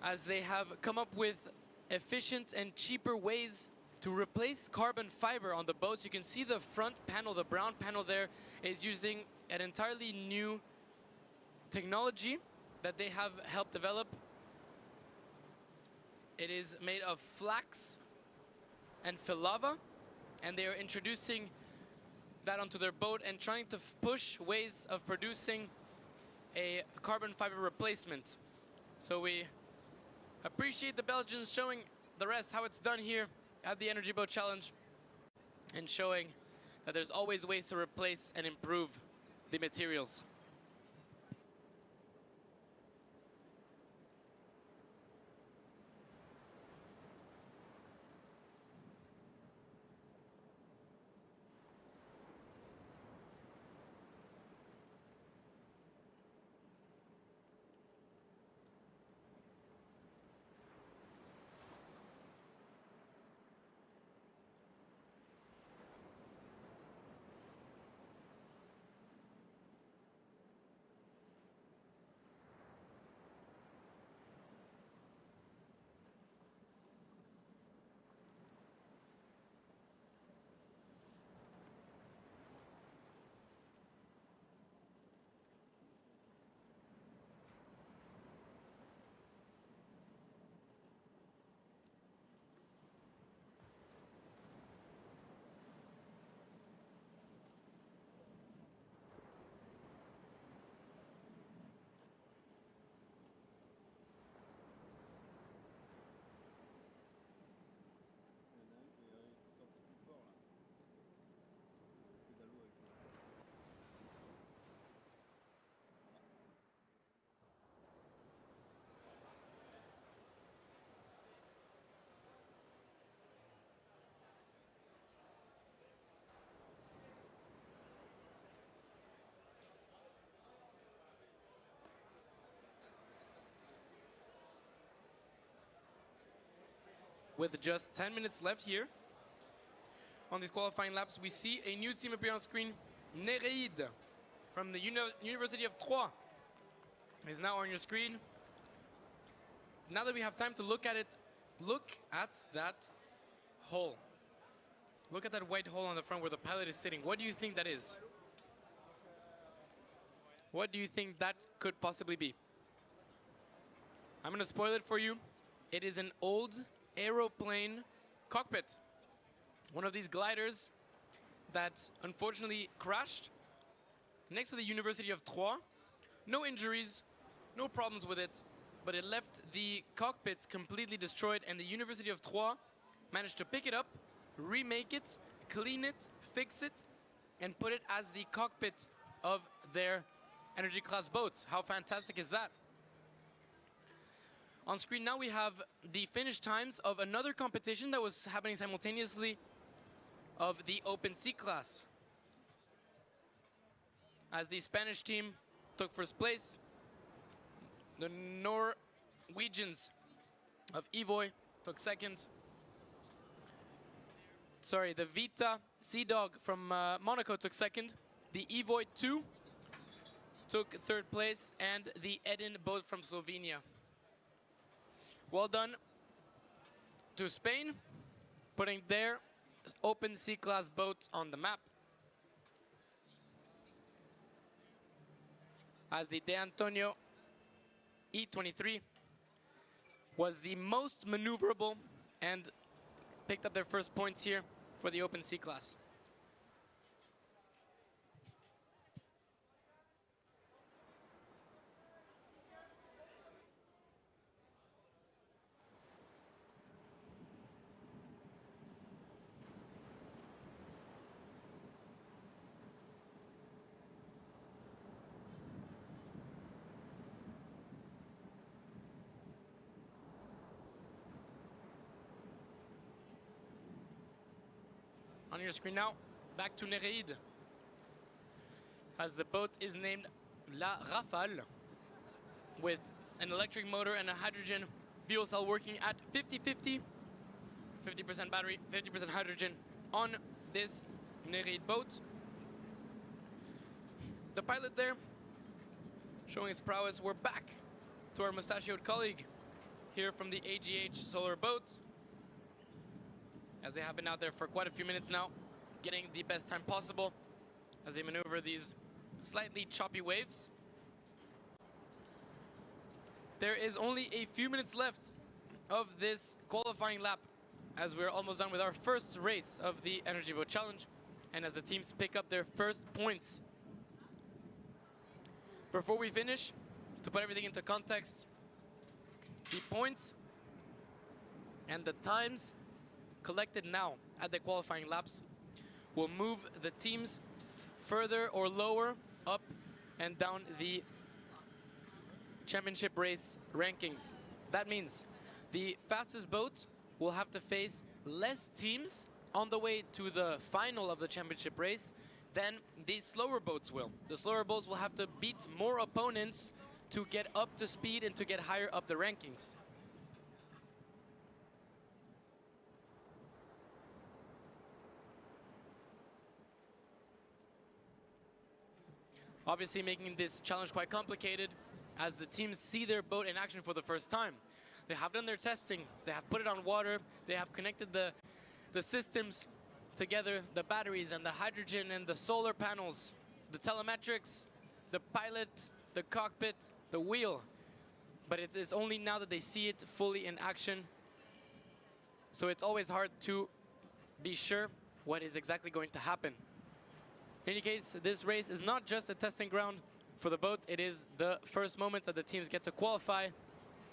as they have come up with efficient and cheaper ways to replace carbon fiber on the boats. You can see the front panel, the brown panel there, is using an entirely new technology that they have helped develop. It is made of flax and filava, and they are introducing that onto their boat and trying to push ways of producing a carbon fiber replacement. So we appreciate the Belgians showing the rest how it's done here at the Energy Boat Challenge, and showing that there's always ways to replace and improve the materials. With just 10 minutes left here on these qualifying laps, we see a new team appear on screen. Nereid from the University of Troyes is now on your screen. Now that we have time to look at it, look at that hole. Look at that white hole on the front where the pilot is sitting. What do you think that is? What do you think that could possibly be? I'm going to spoil it for you. It is an old aeroplane cockpit. One of these gliders that unfortunately crashed next to the University of Troyes No injuries, no problems with it, but it left the cockpits completely destroyed, and the University of Troyes managed to pick it up, remake it, clean it, fix it, and put it as the cockpit of their energy class boats. How fantastic is that? On screen now we have the finish times of another competition that was happening simultaneously of the open sea class. As the Spanish team took first place, the Norwegians of Evoy took second. Sorry, the Vita Sea Dog from Monaco took second. The Evoy 2 took third place, and the Eden boat from Slovenia. Well done to Spain, putting their open sea class boat on the map. As the De Antonio E23 was the most maneuverable and picked up their first points here for the open sea class. On your screen now, back to Nereid, as the boat is named La Rafale, with an electric motor and a hydrogen fuel cell working at 50-50, 50% battery, 50% hydrogen on this Nereid boat. The pilot there, showing its prowess. We're back to our mustachioed colleague here from the AGH Solar boat, as they have been out there for quite a few minutes now, getting the best time possible as they maneuver these slightly choppy waves. There is only a few minutes left of this qualifying lap, as we're almost done with our first race of the Energy Boat Challenge, and as the teams pick up their first points. Before we finish, to put everything into context, the points and the times collected now at the qualifying laps will move the teams further or lower up and down the championship race rankings. That means the fastest boat will have to face less teams on the way to the final of the championship race than the slower boats will. The slower boats will have to beat more opponents to get up to speed and to get higher up the rankings. Obviously making this challenge quite complicated, as the teams see their boat in action for the first time. They have done their testing, they have put it on water, they have connected the systems together, the batteries and the hydrogen and the solar panels, the telemetrics, the pilot, the cockpit, the wheel. But it's only now that they see it fully in action. So it's always hard to be sure what is exactly going to happen. In any case, this race is not just a testing ground for the boat, it is the first moment that the teams get to qualify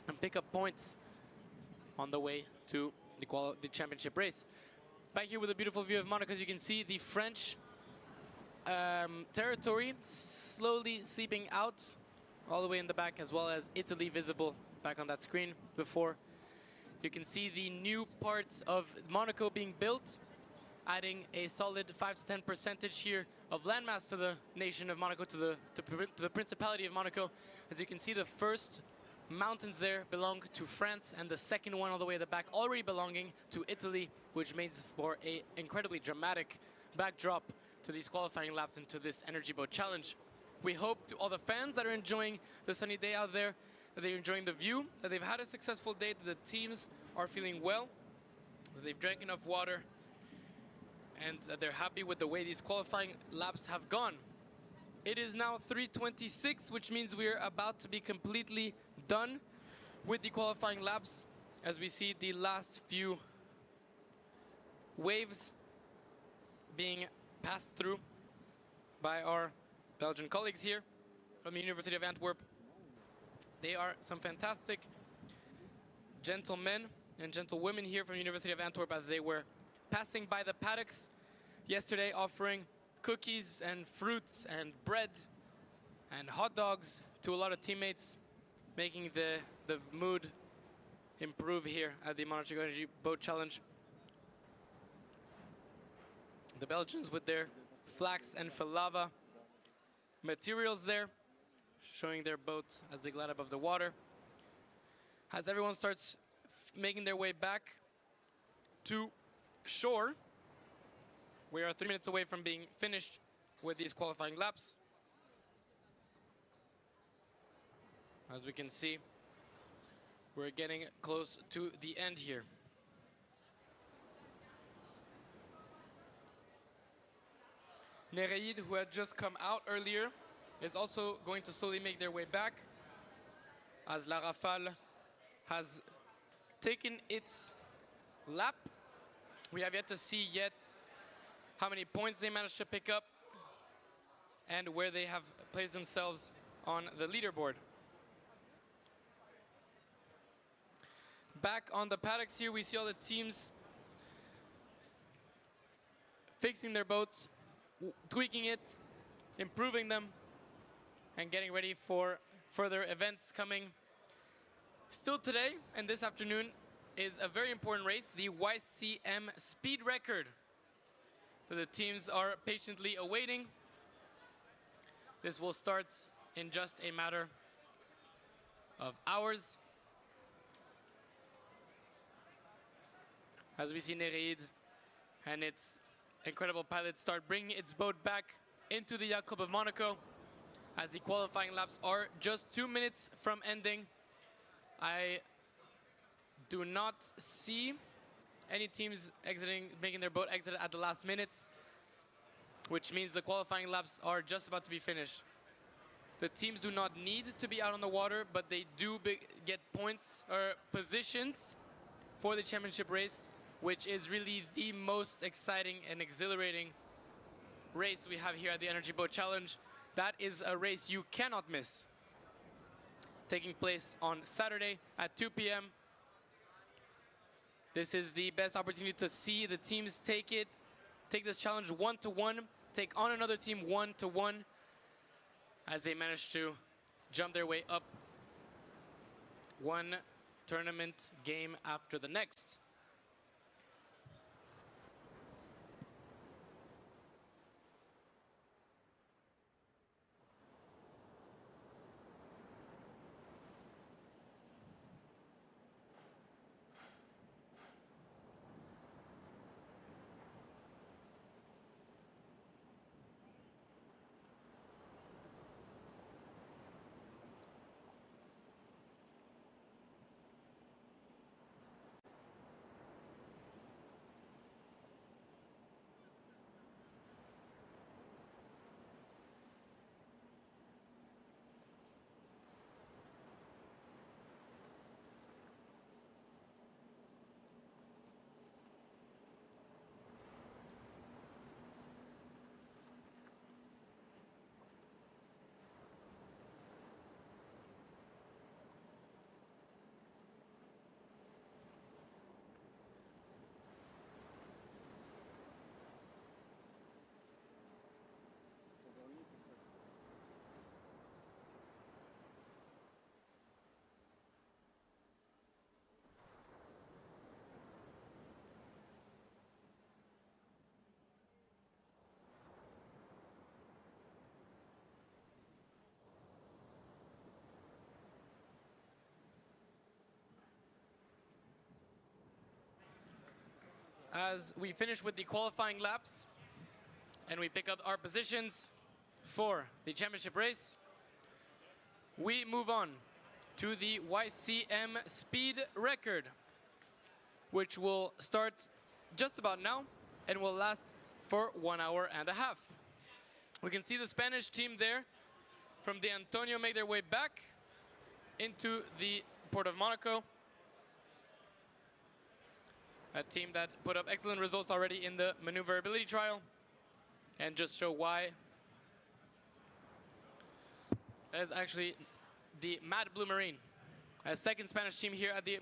and pick up points on the way to the championship race. Back here with a beautiful view of Monaco, as you can see the French territory slowly seeping out all the way in the back, as well as Italy visible back on that screen before. You can see the new parts of Monaco being built, adding a solid 5 to 10% here of landmass to the nation of Monaco, to the Principality of Monaco. As you can see, the first mountains there belong to France, and the second one all the way at the back already belonging to Italy, which makes for an incredibly dramatic backdrop to these qualifying laps and to this Energy Boat Challenge. We hope to all the fans that are enjoying the sunny day out there, that they're enjoying the view, that they've had a successful day, that the teams are feeling well, that they've drank enough water, and that they're happy with the way these qualifying laps have gone. It is now 3:26, which means we're about to be completely done with the qualifying laps, as we see the last few waves being passed through by our Belgian colleagues here. from the University of Antwerp. They are some fantastic gentlemen and gentlewomen here from the University of Antwerp as they were passing by the paddocks yesterday, offering cookies and fruits and bread and hot dogs to a lot of teammates, making the mood improve here at the Monaco Energy Boat Challenge. The Belgians with their flax and falava materials there, showing their boat as they glide above the water. As everyone starts making their way back to shore, we are 3 minutes away from being finished with these qualifying laps. As we can see, we're getting close to the end here. Nereid, who had just come out earlier, is also going to slowly make their way back, as La Rafale has taken its lap. We have yet to see how many points they managed to pick up and where they have placed themselves on the leaderboard. Back on the paddocks here, we see all the teams fixing their boats, tweaking it, improving them, and getting ready for further events coming. Still today and this afternoon is a very important race, the YCM speed record, that the teams are patiently awaiting. This will start in just a matter of hours. As we see Nereid and its incredible pilot start bringing its boat back into the Yacht Club of Monaco, as the qualifying laps are just 2 minutes from ending. I do not see any teams making their boat exit at the last minute, which means the qualifying laps are just about to be finished. The teams do not need to be out on the water, but they do get points or positions for the championship race, which is really the most exciting and exhilarating race we have here at the Energy Boat Challenge. That is a race you cannot miss, taking place on Saturday at 2 p.m. This is the best opportunity to see the teams take this challenge 1-to-1, take on another team 1-to-1, as they manage to jump their way up one tournament game after the next. As we finish with the qualifying laps and we pick up our positions for the championship race, we move on to the YCM speed record, which will start just about now and will last for 1 hour and a half. We can see the Spanish team there from the Antonio make their way back into the port of Monaco. A team that put up excellent results already in the maneuverability trial, and just show why That is actually the Mad Blue Marine, a second Spanish team here at the